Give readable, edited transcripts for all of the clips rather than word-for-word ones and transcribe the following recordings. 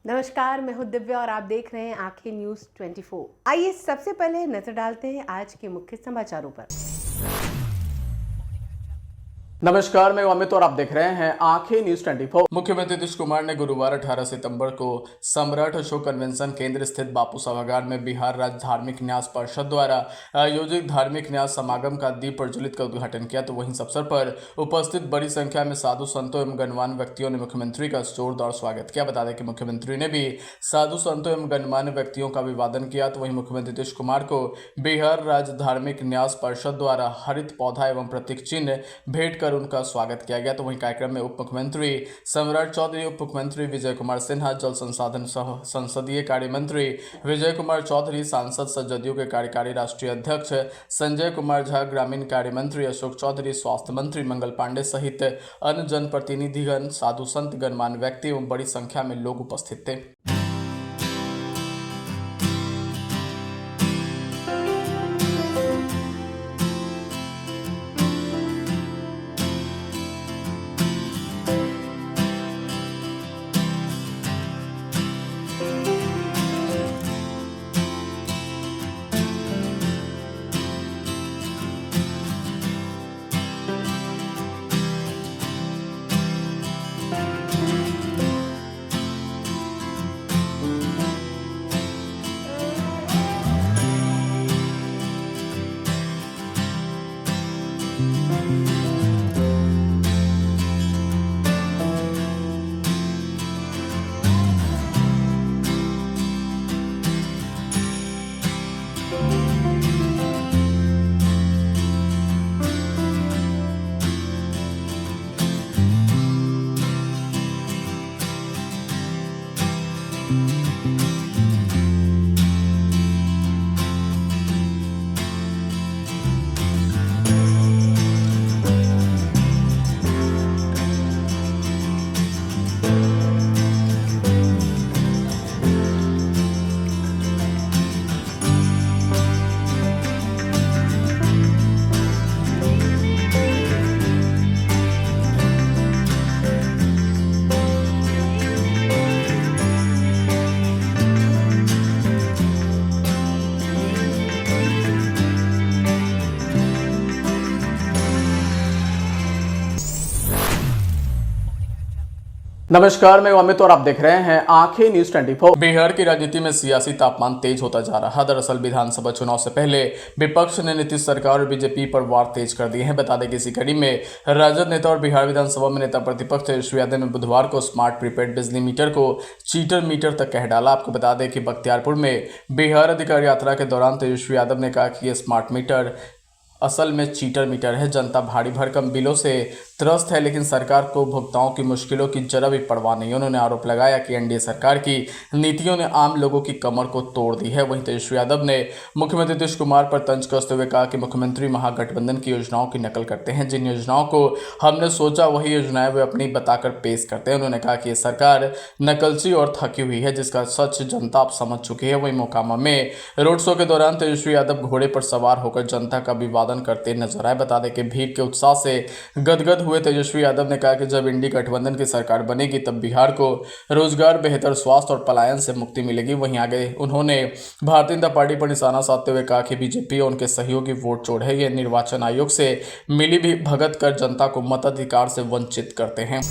नमस्कार, मैं हूं दिव्या और आप देख रहे हैं आंखें न्यूज 24। आइए सबसे पहले नजर डालते हैं आज के मुख्य समाचारों पर। नमस्कार, मैं अमित और आप देख रहे हैं आंखें न्यूज 24। मुख्यमंत्री नीतीश कुमार ने गुरुवार 18 सितंबर को सम्राट अशोक कन्वेंशन केंद्र स्थित बापू सभागार में बिहार राज्य धार्मिक न्यास परिषद द्वारा आयोजित धार्मिक न्यास समागम का दीप प्रज्वलित का उद्घाटन किया। तो वहीं इस अवसर पर उपस्थित बड़ी संख्या में साधु संतों एवं गणमान्य व्यक्तियों ने मुख्यमंत्री का जोरदार स्वागत किया। बता दें कि मुख्यमंत्री ने भी साधु संतों एवं गणमान्य व्यक्तियों का अभिवादन किया। तो वहीं मुख्यमंत्री नीतीश कुमार को बिहार राज्य धार्मिक न्यास परिषद द्वारा हरित पौधा एवं प्रतीक चिन्ह भेंट कर उनका स्वागत किया गया। तो वहीं कार्यक्रम में उप मुख्यमंत्री सम्राट चौधरी, उप मुख्यमंत्री विजय कुमार सिन्हा, जल संसाधन सह संसदीय कार्य मंत्री विजय कुमार चौधरी, सांसद सह जदयू के कार्यकारी राष्ट्रीय अध्यक्ष संजय कुमार झा, ग्रामीण कार्य मंत्री अशोक चौधरी, स्वास्थ्य मंत्री मंगल पांडे सहित अन्य जनप्रतिनिधिगण, साधु संत, गणमान्य व्यक्ति एवं बड़ी संख्या में लोग उपस्थित थे। नमस्कार, मैं अमित और आप देख रहे हैं आंखें न्यूज 24। बिहार की राजनीति में सियासी तापमान तेज होता जा रहा है। दरअसल विधानसभा चुनाव से पहले विपक्ष ने नीतीश सरकार और बीजेपी पर वार तेज कर दिए हैं। बता दें कि इसी कड़ी में राजद नेता और बिहार विधानसभा में नेता प्रतिपक्ष तेजस्वी यादव ने बुधवार को स्मार्ट प्रीपेड बिजली मीटर को चीटर मीटर तक कह डाला। आपको बता दें कि बख्तियारपुर में बिहार अधिकार यात्रा के दौरान तेजस्वी यादव ने कहा कि यह स्मार्ट मीटर असल में चीटर मीटर है। जनता भारी भरकम बिलों से त्रस्त है, लेकिन सरकार को उपभोक्ताओं की मुश्किलों की जरा भी परवाह नहीं। उन्होंने आरोप लगाया कि एनडीए सरकार की नीतियों ने आम लोगों की कमर को तोड़ दी है। वहीं तेजस्वी यादव ने मुख्यमंत्री नीतीश कुमार पर तंज कसते हुए कहा कि मुख्यमंत्री महागठबंधन की योजनाओं की नकल करते हैं। जिन योजनाओं को हमने सोचा वही योजनाएं वे अपनी बताकर पेश करते हैं। उन्होंने कहा कि ये सरकार नकलची और थकी हुई है, जिसका सच जनता अब समझ चुकी है। वहीं मोकामा में रोड शो के दौरान तेजस्वी यादव घोड़े पर सवार होकर जनता का अभिवादन करते नजर आए। बता दें कि भीड़ के उत्साह से गदगद हुए तेजस्वी यादव ने कहा कि जब इंडी गठबंधन की सरकार बनेगी तब बिहार को रोजगार, बेहतर स्वास्थ्य और पलायन से मुक्ति मिलेगी। वहीं आगे उन्होंने भारतीय जनता पार्टी पर निशाना साधते हुए कहा कि बीजेपी और उनके सहयोगी वोट चोर है। ये निर्वाचन आयोग से मिली भी भगत कर जनता को मताधिकार से वंचित करते हैं।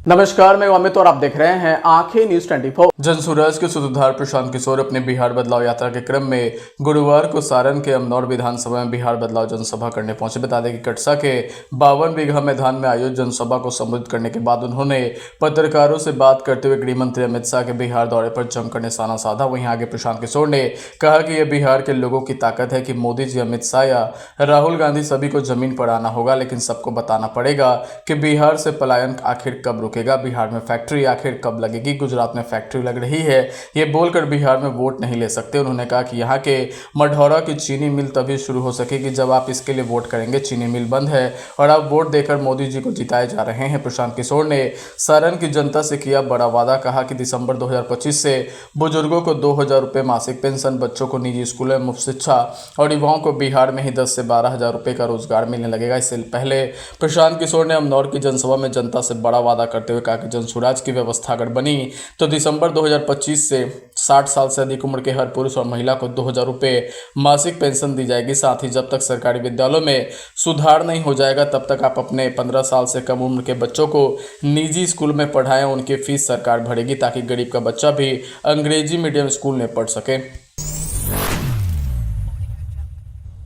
नमस्कार, मैं अमित और आप देख रहे हैं आंखें न्यूज 24। जनसुराज के सूत्रधार प्रशांत किशोर अपने बिहार बदलाव यात्रा के क्रम में गुरुवार को सारण के अमनौर विधानसभा में बिहार बदलाव जनसभा करने पहुंचे। बता दें कि कटसा के 52 बीघा मैदान में आयोजित जनसभा को संबोधित करने के बाद उन्होंने पत्रकारों से बात करते हुए गृह मंत्री अमित शाह के बिहार दौरे पर जमकर निशाना साधा। वहीं आगे प्रशांत किशोर ने कहा कि यह बिहार के लोगों की ताकत है कि मोदी जी, अमित शाह या राहुल गांधी सभी को जमीन पर आना होगा, लेकिन सबको बताना पड़ेगा कि बिहार से पलायन आखिर कब रुकेगा, बिहार में फैक्ट्री आखिर कब लगेगी। गुजरात में फैक्ट्री लग रही है, ये बोलकर बिहार में वोट नहीं ले सकते। उन्होंने कहा कि यहाँ के मढ़ौरा की चीनी मिल तभी शुरू हो सकेगी जब आप इसके लिए वोट करेंगे। चीनी मिल बंद है और आप वोट देकर मोदी जी को जिताए जा रहे हैं। प्रशांत किशोर ने सारण की जनता से किया बड़ा वादा, कहा कि दिसंबर 2025 से बुजुर्गों को 2000 रुपये मासिक पेंशन, बच्चों को निजी स्कूलों में मुफ्त शिक्षा और युवाओं को बिहार में ही 10 से 12 हजार रुपये का रोजगार मिलने लगेगा। इससे पहले प्रशांत किशोर ने अमनौर की जनसभा में जनता से बड़ा वादा करते करते हुए कहा कि जनसुराज की व्यवस्था अगर बनी तो दिसंबर 2025 से 60 साल से अधिक उम्र के हर पुरुष और महिला को 2000 रुपये मासिक पेंशन दी जाएगी। साथ ही जब तक सरकारी विद्यालयों में सुधार नहीं हो जाएगा तब तक आप अपने 15 साल से कम उम्र के बच्चों को निजी स्कूल में पढ़ाएं, उनकी फीस सरकार भरेगी ताकि गरीब का बच्चा भी अंग्रेजी मीडियम स्कूल में पढ़ सके।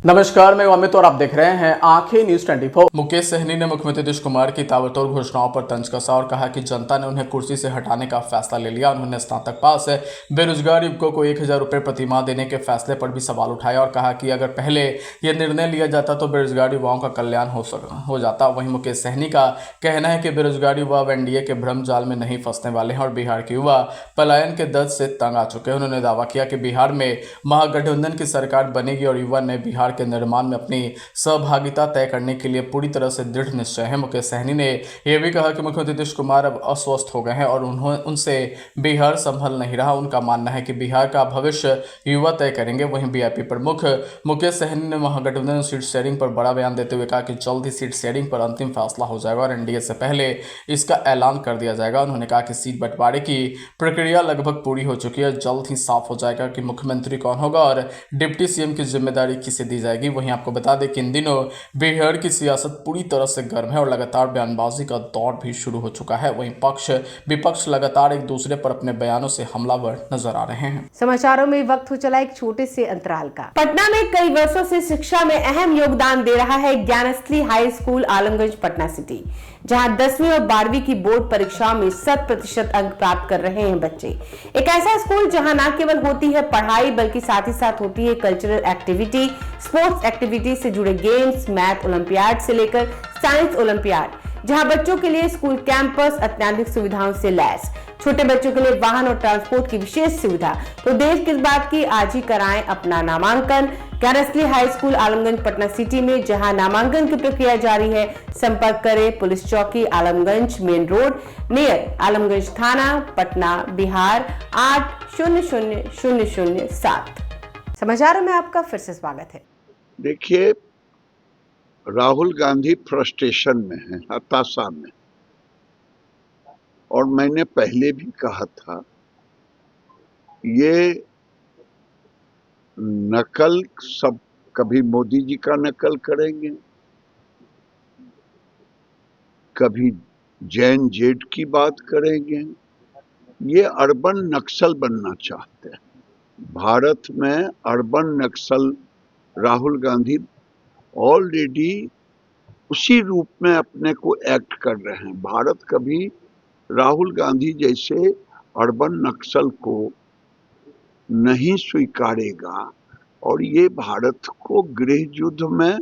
नमस्कार, मैं अमित और आप देख रहे हैं आंखें न्यूज 24। मुकेश सहनी ने मुख्यमंत्री नीतीश कुमार की ताबड़तोड़ घोषणाओं पर तंज कसा और कहा कि जनता ने उन्हें कुर्सी से हटाने का फैसला ले लिया। उन्होंने स्नातक पास बेरोजगार युवकों को 1000 रुपये प्रति माह देने के फैसले पर भी सवाल उठाया और कहा कि अगर पहले यह निर्णय लिया जाता तो बेरोजगार युवाओं का कल्याण हो जाता। वहीं मुकेश सहनी का कहना है कि बेरोजगार युवा एनडीए के भ्रम जाल में नहीं फंसने वाले हैं और बिहार के युवा पलायन के दर्द से तंग आ चुके हैं। उन्होंने दावा किया कि बिहार में महागठबंधन की सरकार बनेगी और युवा ने बिहार के निर्माण में अपनी सहभागिता तय करने के लिए पूरी तरह से दृढ़ निश्चय है। मुकेश सहनी ने यह भी कहा कि मुख्यमंत्री नीतीश कुमार अब अस्वस्थ हो गए हैं और उनसे बिहार संभल नहीं रहा। उनका मानना है कि बिहार का भविष्य युवा तय करेंगे। वहीं बीआईपी प्रमुख मुकेश सहनी ने महागठबंधन सीट शेयरिंग पर बड़ा बयान देते हुए कहा कि जल्द ही सीट शेयरिंग पर अंतिम फैसला हो जाएगा और एनडीए से पहले इसका ऐलान कर दिया जाएगा। उन्होंने कहा कि सीट बंटवारे की प्रक्रिया लगभग पूरी हो चुकी है, जल्द ही साफ हो जाएगा कि मुख्यमंत्री कौन होगा और डिप्टी सीएम की जिम्मेदारी किसे दी जाएगी। वहीं आपको बता दें कि इन दिनों बिहार की सियासत पूरी तरह से गर्म है और लगातार बयानबाजी का दौर भी शुरू हो चुका है। वहीं पक्ष विपक्ष लगातार एक दूसरे पर अपने बयानों से हमलावर नजर आ रहे हैं। समाचारों में वक्त हो चला एक छोटे से अंतराल का। पटना में कई वर्षों से शिक्षा में अहम योगदान दे रहा है Gyansthali high school Alamganj Patna city, जहां 10वीं और 12वीं की बोर्ड परीक्षाओं में 100% अंक प्राप्त कर रहे हैं बच्चे। एक ऐसा स्कूल जहां न केवल होती है पढ़ाई बल्कि साथ ही साथ होती है कल्चरल एक्टिविटी, स्पोर्ट्स एक्टिविटी से जुड़े गेम्स, मैथ ओलंपियाड से लेकर साइंस ओलंपियाड, जहां बच्चों के लिए स्कूल कैंपस अत्याधुनिक सुविधाओं से लैस, छोटे बच्चों के लिए वाहन और ट्रांसपोर्ट की विशेष सुविधा। तो देर किस बात की, आज ही कराएं अपना नामांकन Gyansthali high school Alamganj Patna city में, जहां नामांकन की प्रक्रिया जारी है। संपर्क करें पुलिस चौकी Alamganj main road near Alamganj थाना पटना बिहार 800007। समाचारों में आपका फिर से स्वागत है। देखिए, राहुल गांधी फ्रस्ट्रेशन में है, हताशा में, और मैंने पहले भी कहा था ये नकल सब, कभी मोदी जी का नकल करेंगे, कभी जैन जेड की बात करेंगे। ये अर्बन नक्सल बनना चाहते हैं। भारत में अर्बन नक्सल राहुल गांधी ऑलरेडी उसी रूप में अपने को एक्ट कर रहे हैं। भारत कभी राहुल गांधी जैसे अर्बन नक्सल को नहीं स्वीकारेगा और ये भारत को गृह युद्ध में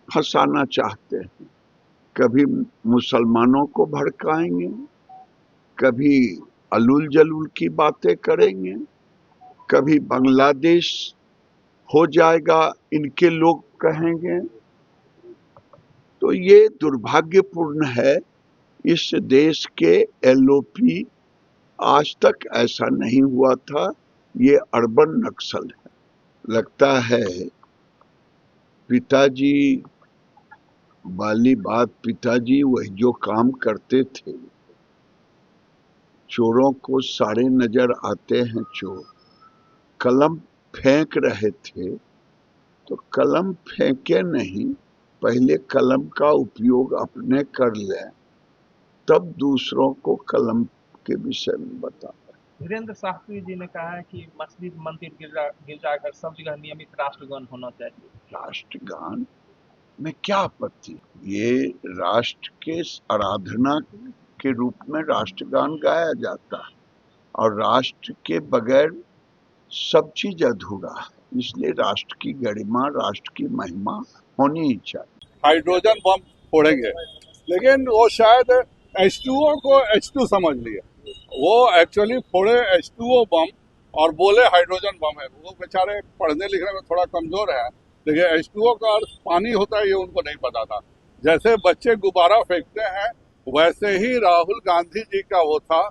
फंसाना चाहते हैं। कभी मुसलमानों को भड़काएंगे, कभी अलूल जलूल की बातें करेंगे, कभी बांग्लादेश हो जाएगा इनके लोग कहेंगे। तो ये दुर्भाग्यपूर्ण है। इस देश के एलओपी आज तक ऐसा नहीं हुआ था। ये अर्बन नक्सल है। लगता है पिताजी वाली बात, पिताजी वही जो काम करते थे, चोरों को सारे नजर आते हैं चोर, कलम फेंक रहे थे तो कलम फेंके नहीं, पहले कलम का उपयोग अपने कर लें, तब दूसरों को कलम के विषय में बताएं। वीरेंद्र शास्त्री जी ने कहा है कि मस्जिद, मंदिर, गिरजाघर सब जगह नियमित राष्ट्रगान होना चाहिए। राष्ट्रगान में क्या आपत्ति? ये राष्ट्र के आराधना के रूप में राष्ट्रगान गाया जाता है और राष्ट्र के बगैर सब चीज अधूरा है। इसलिए राष्ट्र की गरिमा, राष्ट्र की महिमा होनी ही चाहिए। हाइड्रोजन बम फोड़ेंगे, लेकिन वो शायद H2O को H2 समझ लिए। वो एक्चुअली फोड़े H2O बम और बोले हाइड्रोजन बम है। वो बेचारे पढ़ने लिखने में थोड़ा कमजोर है, लेकिन H2O का अर्थ पानी होता है ये उनको नहीं पता था। जैसे बच्चे गुब्बारा फेंकते हैं, वैसे ही राहुल गांधी जी का वो था।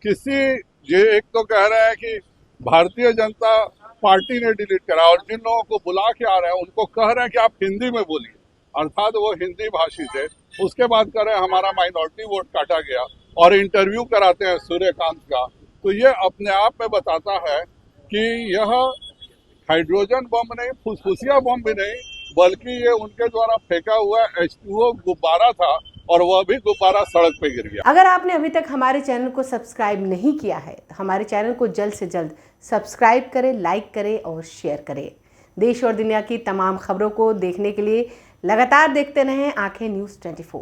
ये एक तो कह रहे हैं कि भारतीय जनता पार्टी ने डिलीट करा, और जिन लोगों को बुला के आ रहे हैं उनको कह रहे हैं कि आप हिंदी में बोलिए, अर्थात वो हिंदी भाषी थे। उसके बाद करें हमारा माइनॉरिटी वोट काटा गया और इंटरव्यू कराते हैं सूर्यकांत का, तो ये अपने आप में बताता है कि यह हाइड्रोजन बम नहीं, फुसफुसिया बम भी नहीं, बल्कि ये उनके द्वारा फेंका हुआ H2O गुब्बारा था और वह भी गुब्बारा सड़क पे गिर गया। अगर आपने अभी तक हमारे चैनल को सब्सक्राइब नहीं किया है तो हमारे चैनल को जल्द से जल्द सब्सक्राइब करें, लाइक करें और शेयर करें। देश और दुनिया की तमाम खबरों को देखने के लिए लगातार देखते रहें आंखें न्यूज़ 24।